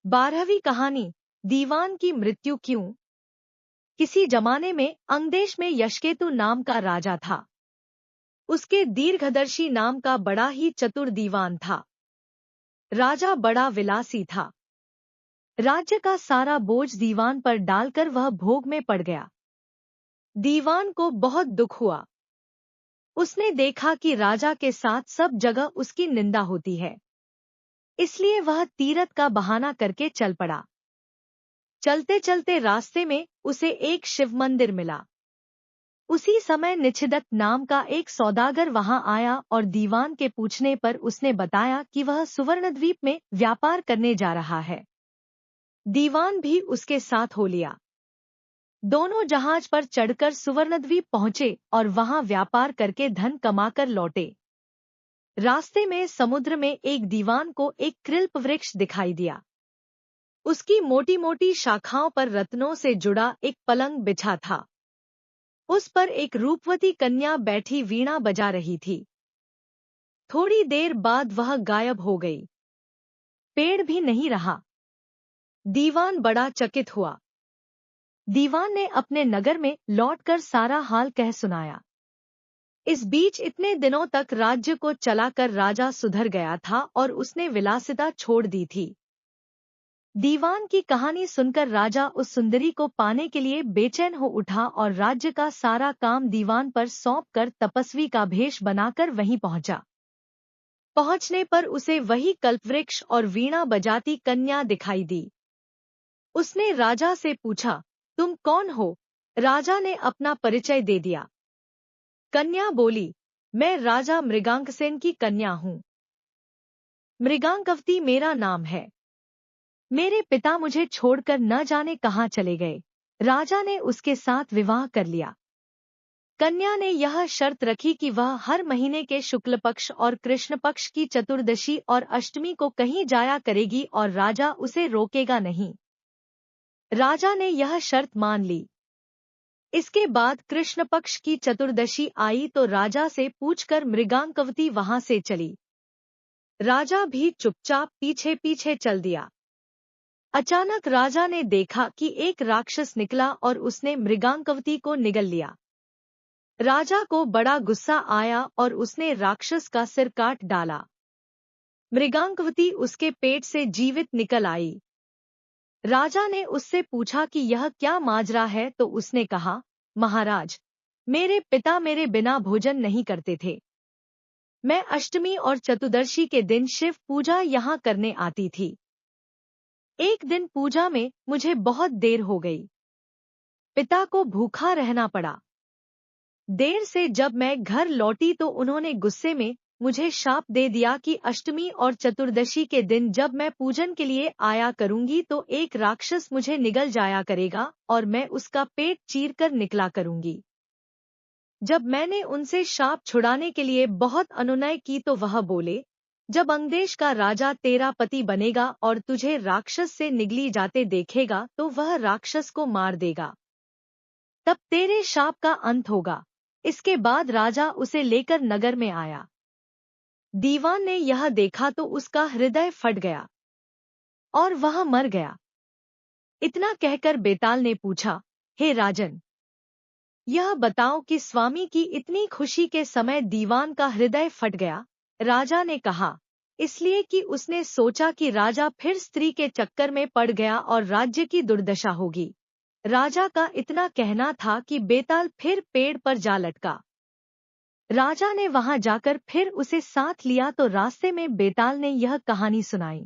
12वीं कहानी, दीवान की मृत्यु क्यों। किसी जमाने में अंगदेश में यशकेतु नाम का राजा था। उसके दीर्घदर्शी नाम का बड़ा ही चतुर दीवान था। राजा बड़ा विलासी था। राज्य का सारा बोझ दीवान पर डालकर वह भोग में पड़ गया। दीवान को बहुत दुख हुआ। उसने देखा कि राजा के साथ सब जगह उसकी निंदा होती है, इसलिए वह तीरथ का बहाना करके चल पड़ा। चलते चलते रास्ते में उसे एक शिव मंदिर मिला। उसी समय निच्छिदत नाम का एक सौदागर वहां आया और दीवान के पूछने पर उसने बताया कि वह सुवर्णद्वीप में व्यापार करने जा रहा है। दीवान भी उसके साथ हो लिया। दोनों जहाज पर चढ़कर सुवर्णद्वीप पहुंचे और वहां व्यापार करके धन कमाकर लौटे। रास्ते में समुद्र में एक दीवान को एक कृल्प वृक्ष दिखाई दिया। उसकी मोटी मोटी शाखाओं पर रत्नों से जुड़ा एक पलंग बिछा था। उस पर एक रूपवती कन्या बैठी वीणा बजा रही थी। थोड़ी देर बाद वह गायब हो गई। पेड़ भी नहीं रहा। दीवान बड़ा चकित हुआ। दीवान ने अपने नगर में लौटकर सारा हाल कह सुनाया। इस बीच इतने दिनों तक राज्य को चलाकर राजा सुधर गया था और उसने विलासिता छोड़ दी थी। दीवान की कहानी सुनकर राजा उस सुंदरी को पाने के लिए बेचैन हो उठा और राज्य का सारा काम दीवान पर सौंपकर तपस्वी का भेष बनाकर वहीं पहुंचा। पहुंचने पर उसे वही कल्पवृक्ष और वीणा बजाती कन्या दिखाई दी। उसने राजा से पूछा, तुम कौन हो? राजा ने अपना परिचय दे दिया। कन्या बोली, मैं राजा मृगांकसेन की कन्या हूँ। मृगांकवती मेरा नाम है। मेरे पिता मुझे छोड़कर न जाने कहाँ चले गए। राजा ने उसके साथ विवाह कर लिया। कन्या ने यह शर्त रखी कि वह हर महीने के शुक्ल पक्ष और कृष्ण पक्ष की चतुर्दशी और अष्टमी को कहीं जाया करेगी और राजा उसे रोकेगा नहीं। राजा ने यह शर्त मान ली। इसके बाद कृष्ण पक्ष की चतुर्दशी आई तो राजा से पूछकर मृगांकवती वहां से चली। राजा भी चुपचाप पीछे पीछे चल दिया। अचानक राजा ने देखा कि एक राक्षस निकला और उसने मृगांकवती को निगल लिया। राजा को बड़ा गुस्सा आया और उसने राक्षस का सिर काट डाला। मृगांकवती उसके पेट से जीवित निकल आई। राजा ने उससे पूछा कि यह क्या माजरा है तो उसने कहा, महाराज, मेरे पिता मेरे बिना भोजन नहीं करते थे। मैं अष्टमी और चतुर्दशी के दिन शिव पूजा यहाँ करने आती थी। एक दिन पूजा में मुझे बहुत देर हो गई। पिता को भूखा रहना पड़ा। देर से जब मैं घर लौटी तो उन्होंने गुस्से में मुझे शाप दे दिया कि अष्टमी और चतुर्दशी के दिन जब मैं पूजन के लिए आया करूंगी तो एक राक्षस मुझे निगल जाया करेगा और मैं उसका पेट चीरकर निकला करूंगी। जब मैंने उनसे शाप छुड़ाने के लिए बहुत अनुनय की तो वह बोले, जब अंगदेश का राजा तेरा पति बनेगा और तुझे राक्षस से निगली जाते देखेगा तो वह राक्षस को मार देगा। तब तेरे शाप का अंत होगा। इसके बाद राजा उसे लेकर नगर में आया। दीवान ने यह देखा तो उसका हृदय फट गया और वह मर गया। इतना कहकर बेताल ने पूछा, हे राजन, यह बताओ कि स्वामी की इतनी खुशी के समय दीवान का हृदय फट गया। राजा ने कहा, इसलिए कि उसने सोचा कि राजा फिर स्त्री के चक्कर में पड़ गया और राज्य की दुर्दशा होगी। राजा का इतना कहना था कि बेताल फिर पेड़ पर जा लटका। राजा ने वहां जाकर फिर उसे साथ लिया तो रास्ते में बेताल ने यह कहानी सुनाई।